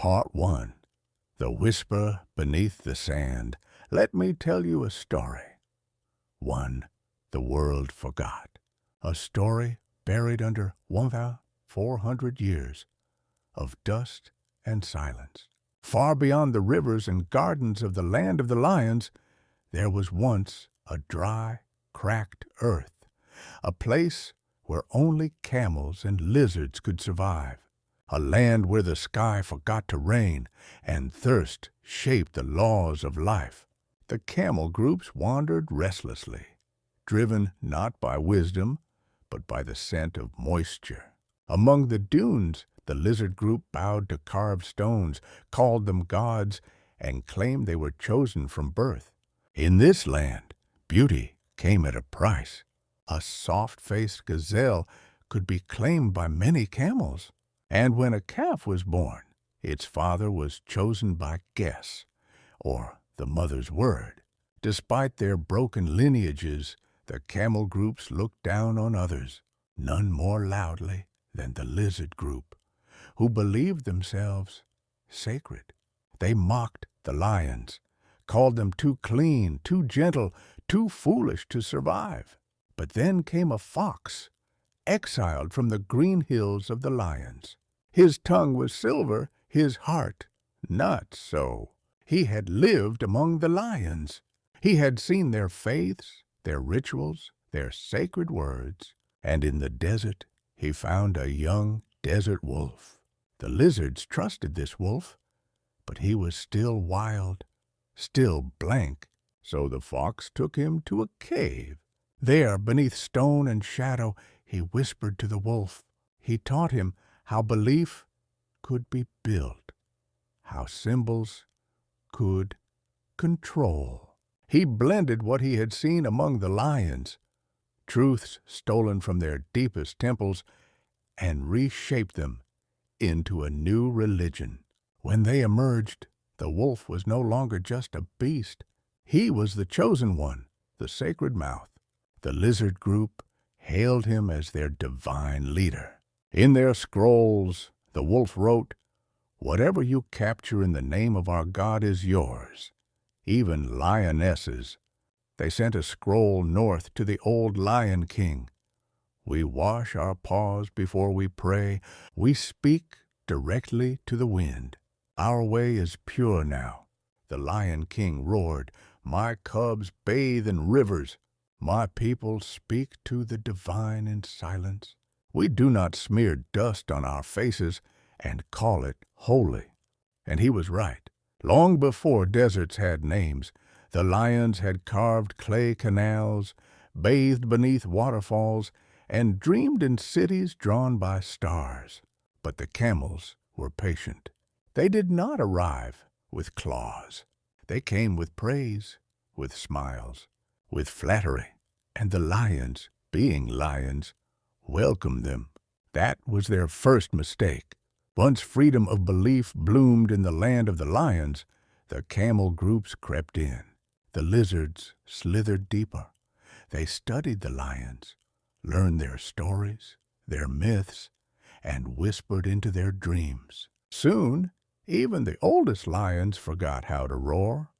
Part 1. The Whisper Beneath the Sand. Let me tell you a story. 1. The World Forgot. A story buried under 1,400 years of dust and silence. Far beyond the rivers and gardens of the land of the lions, there was once a dry, cracked earth, a place where only camels and lizards could survive. A land where the sky forgot to rain and thirst shaped the laws of life. The camel groups wandered restlessly, driven not by wisdom, but by the scent of moisture. Among the dunes, the lizard group bowed to carved stones, called them gods, and claimed they were chosen from birth. In this land, beauty came at a price. A soft-faced gazelle could be claimed by many camels. And when a calf was born, its father was chosen by guess, or the mother's word. Despite their broken lineages, the camel groups looked down on others, none more loudly than the lizard group, who believed themselves sacred. They mocked the lions, called them too clean, too gentle, too foolish to survive. But then came a fox, exiled from the green hills of the lions. His tongue was silver, his heart not so. He had lived among the lions. He had seen their faiths, their rituals, their sacred words, and in the desert he found a young desert wolf. The lizards trusted this wolf, but he was still wild, still blank, so the fox took him to a cave. There, beneath stone and shadow, he whispered to the wolf. He taught him how belief could be built, how symbols could control. He blended what he had seen among the lions, truths stolen from their deepest temples, and reshaped them into a new religion. When they emerged, the wolf was no longer just a beast. He was the chosen one, the sacred mouth. The lizard group hailed him as their divine leader. In their scrolls, the wolf wrote, "Whatever you capture in the name of our God is yours, even lionesses." They sent a scroll north to the old Lion King. "We wash our paws before we pray. We speak directly to the wind. Our way is pure now." The Lion King roared, "My cubs bathe in rivers. My people speak to the divine in silence. We do not smear dust on our faces and call it holy." And he was right. Long before deserts had names, the lions had carved clay canals, bathed beneath waterfalls, and dreamed in cities drawn by stars. But the camels were patient. They did not arrive with claws. They came with praise, with smiles, with flattery, and the lions, being lions, welcomed them. That was their first mistake. Once freedom of belief bloomed in the land of the lions, the camel groups crept in. The lizards slithered deeper. They studied the lions, learned their stories, their myths, and whispered into their dreams. Soon, even the oldest lions forgot how to roar,